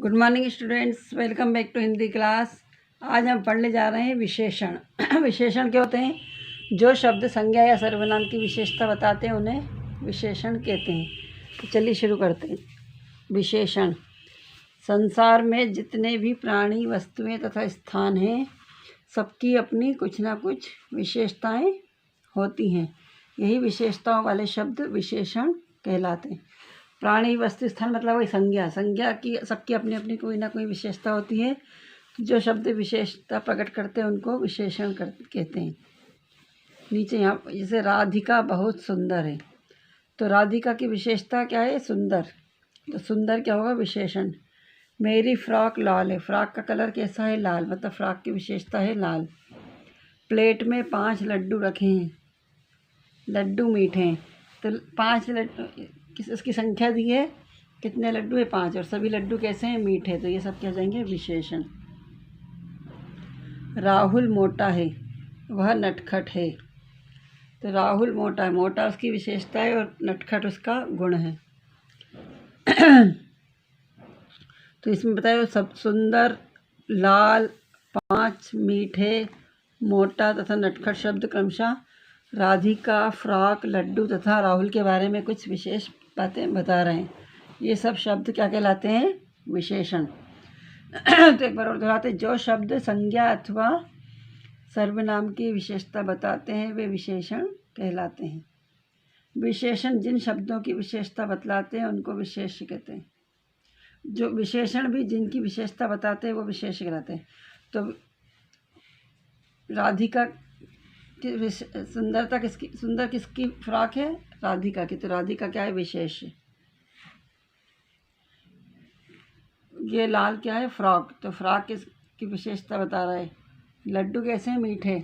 Good morning students, welcome back to Hindi class. आज हम पढ़ने जा रहे हैं विशेषण। विशेषण क्या होते हैं? जो शब्द संज्ञा या सर्वनाम की विशेषता बताते हैं उन्हें विशेषण कहते हैं। तो चलिए शुरू करते हैं। विशेषण: संसार में जितने भी प्राणी, वस्तुएं तथा स्थान हैं, सबकी अपनी कुछ ना कुछ विशेषताएं होती हैं। यही विशेषताओं वाले शब्द विशेषण कहलाते हैं। प्राणी, वस्तु, स्थान मतलब वही संज्ञा की सबकी अपनी अपनी कोई ना कोई विशेषता होती है। जो शब्द विशेषता प्रकट करते हैं उनको विशेषण कहते हैं। नीचे यहाँ जैसे राधिका बहुत सुंदर है, तो राधिका की विशेषता क्या है? सुंदर। तो सुंदर क्या होगा? विशेषण। मेरी फ्रॉक लाल है, फ्रॉक का कलर कैसा है? लाल, मतलब फ्रॉक की विशेषता है लाल। प्लेट में 5 लड्डू रखे हैं, लड्डू मीठे हैं। तो 5 लड्डू उसकी संख्या दी है, कितने लड्डू है? 5, और सभी लड्डू कैसे हैं? मीठे। तो ये सब क्या जाएंगे? विशेषण। राहुल मोटा है, वह नटखट है। तो राहुल मोटा है, मोटा उसकी विशेषता है और नटखट उसका गुण है। तो इसमें बताया सब सुंदर, लाल, 5 मीठे, मोटा तथा नटखट शब्द क्रमशः राधिका, फ्रॉक, लड्डू तथा राहुल के बारे में कुछ विशेष बातें बता रहे हैं। ये सब शब्द क्या कहलाते हैं? विशेषण। तो एक बार और दोहराते हैं। जो शब्द संज्ञा अथवा सर्वनाम की विशेषता बताते हैं वे विशेषण कहलाते हैं। विशेषण जिन शब्दों की विशेषता बतलाते हैं उनको विशेष्य कहते हैं। जो विशेषण भी जिनकी विशेषता बताते हैं वो विशेष्य कहलाते हैं। तो राधिका की सुंदरता किसकी? सुंदर किसकी फ्रॉक है? राधिका की। तो राधिका क्या है? विशेष। ये लाल क्या है? फ्रॉक। तो फ्रॉक किसकी विशेषता बता रहा है? लड्डू कैसे हैं? मीठे।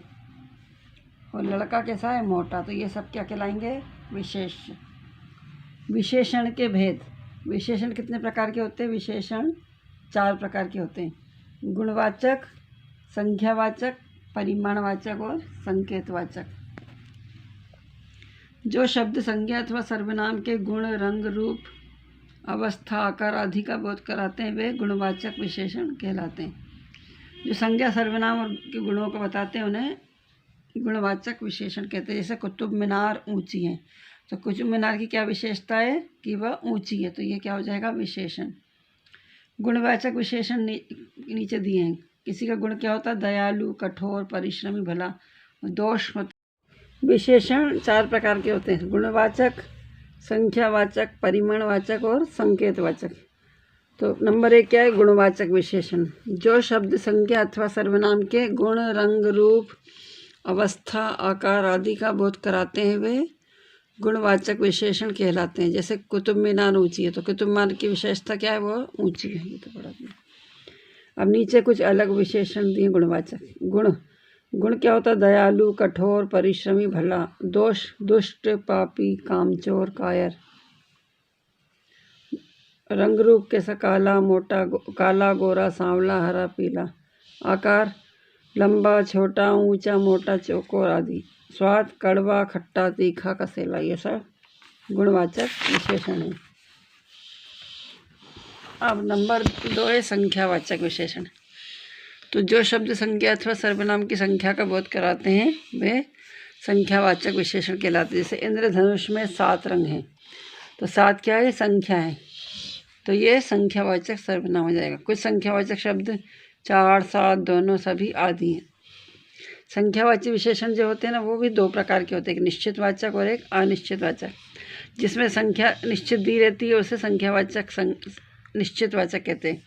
और लड़का कैसा है? मोटा। तो ये सब क्या कहलाएंगे? विशेष। विशेषण के भेद। विशेषण कितने प्रकार के होते हैं? विशेषण 4 प्रकार के होते हैं: गुणवाचक, संख्यावाचक, परिमाणवाचक और संकेतवाचक। जो शब्द संज्ञा अथवा सर्वनाम के गुण, रंग, रूप, अवस्था, आकार आदि का बोध कराते हैं वे गुणवाचक विशेषण कहलाते हैं। जो संज्ञा, सर्वनाम और के गुणों को बताते हैं उन्हें गुणवाचक विशेषण कहते हैं। जैसे कुतुब मीनार ऊंची है, तो कुतुब मीनार की क्या विशेषता है? कि वह ऊंची है। तो ये क्या हो जाएगा? विशेषण। गुणवाचक विशेषण नीचे दिए हैं। किसी का गुण क्या होता है? दयालु, कठोर, परिश्रमी, भला। दोष होता। विशेषण 4 प्रकार के होते हैं: गुणवाचक, संख्यावाचक, परिमाणवाचक और संकेतवाचक। तो नंबर 1 क्या है? गुणवाचक विशेषण। जो शब्द संज्ञा अथवा सर्वनाम के गुण, रंग, रूप, अवस्था, आकार आदि का बोध कराते हैं वे गुणवाचक विशेषण कहलाते हैं। जैसे कुतुब मीनार ऊंची है, तो कुतुब मीनार की विशेषता क्या है? वो ऊंची है। ये तो पढ़ा दिया। अब नीचे कुछ अलग विशेषण दिए गुणवाचक। गुण क्या होता है? दयालु, कठोर, परिश्रमी, भला। दोष: दुष्ट, पापी, कामचोर, कायर। रंग रूप कैसा? काला, मोटा, काला, गोरा, सांवला, हरा, पीला। आकार: लंबा, छोटा, ऊंचा, मोटा, चौकोर आदि। स्वाद: कड़वा, खट्टा, तीखा, कसेला। ये सब गुणवाचक विशेषण है। अब नंबर 2 है संख्यावाचक विशेषण। तो जो शब्द संज्ञा अथवा सर्वनाम की संख्या का बोध कराते हैं वे संख्यावाचक विशेषण कहलाते हैं। जैसे इंद्रधनुष में 7 रंग हैं, तो 7 क्या है? संख्या है। तो ये संख्यावाचक सर्वनाम हो जाएगा। कुछ संख्यावाचक शब्द 4, 7 दोनों, सभी आदि हैं। संख्यावाचक विशेषण जो होते हैं ना, वो भी 2 प्रकार के होते हैं: एक निश्चितवाचक और एक अनिश्चितवाचक। जिसमें संख्या निश्चित दी रहती है उसे संख्यावाचक निश्चितवाचक कहते हैं,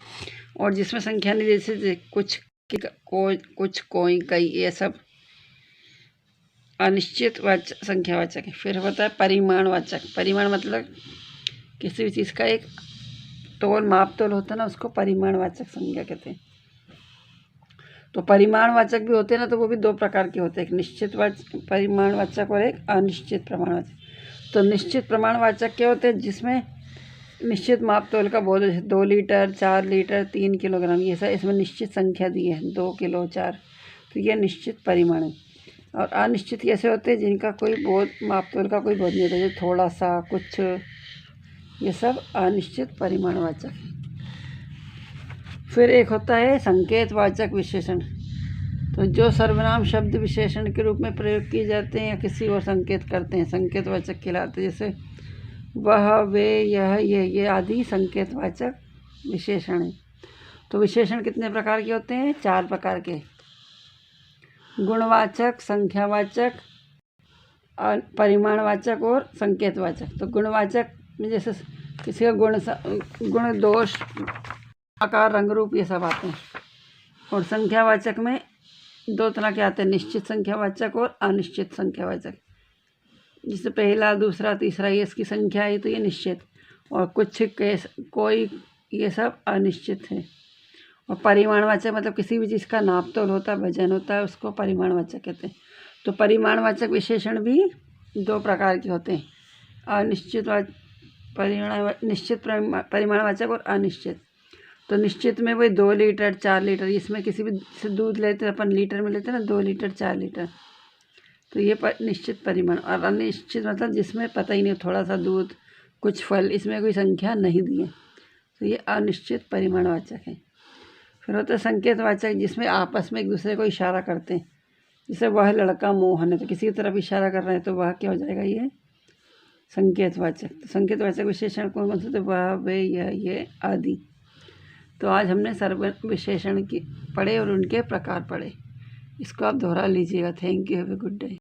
और जिसमें संख्या नहीं, जैसे कुछ, कोई, कई, ये सब अनिश्चित वाचक संख्यावाचक है। फिर होता है परिमाणवाचक। परिमाण मतलब किसी भी चीज़ का एक तोल, माप तोल होता है ना, उसको परिमाणवाचक संज्ञा कहते हैं। तो परिमाणवाचक भी होते हैं ना, तो वो भी 2 प्रकार के होते हैं: एक निश्चित परिमाणवाचक और एक अनिश्चित प्रमाणवाचक। तो निश्चित प्रमाणवाचक क्या होते हैं? जिसमें निश्चित माप तोल का बोध है। 2 लीटर, 4 लीटर, 3 किलोग्राम, ये सब इसमें निश्चित संख्या दी है, 2 किलो, 4। तो ये निश्चित परिमाण है। और अनिश्चित कैसे होते हैं? जिनका कोई बोध, माप तोल का कोई बोध नहीं होता, जैसे थोड़ा सा, कुछ। ये सब अनिश्चित परिमाणवाचक है। फिर एक होता है संकेतवाचक विशेषण। तो जो सर्वनाम शब्द विशेषण के रूप में प्रयोग किए जाते हैं या किसी और संकेत करते हैं, संकेतवाचक कहलाते हैं। जैसे वह, वे, यह, ये आदि संकेतवाचक विशेषण हैं। तो विशेषण कितने प्रकार के होते हैं? 4 प्रकार के। गुणवाचक, संख्यावाचक, परिमाणवाचक और संकेतवाचक। तो गुणवाचक में जैसे किसी का गुण, दोष, आकार, रंग, रूप ये सब आते हैं। और संख्यावाचक में 2 तरह के आते हैं, निश्चित संख्यावाचक और अनिश्चित संख्यावाचक। जिससे पहला, दूसरा, तीसरा ये इसकी संख्या है तो ये निश्चित, और कुछ केस कोई ये सब अनिश्चित है। और परिमाणवाचक मतलब किसी भी चीज़ का नाप तोल होता है, वजन होता है, उसको परिमाणवाचक कहते हैं। तो परिमाणवाचक विशेषण भी 2 प्रकार के होते हैं, निश्चित परिमाणवाचक और अनिश्चित। तो निश्चित में वही 2 लीटर, 4 लीटर, इसमें किसी भी से दूध लेते हैं अपन लीटर में लेते हैं ना, 2 लीटर, 4 लीटर, तो ये निश्चित परिमाण। और अनिश्चित मतलब जिसमें पता ही नहीं, थोड़ा सा दूध, कुछ फल, इसमें कोई संख्या नहीं दी है, तो ये अनिश्चित परिमाणवाचक है। फिर होता है संकेतवाचक, जिसमें आपस में एक दूसरे को इशारा करते हैं। जैसे वह लड़का मोहन है, तो किसी की तरफ इशारा कर रहे हैं तो वह क्या हो जाएगा? ये संकेतवाचक। तो संकेतवाचक विशेषण कौन कौन से? तो वह, वे, यह, ये आदि। तो आज हमने सर्व विशेषण की पढ़े और उनके प्रकार पढ़े। इसको आप दोहरा लीजिएगा। Thank you, have a good day.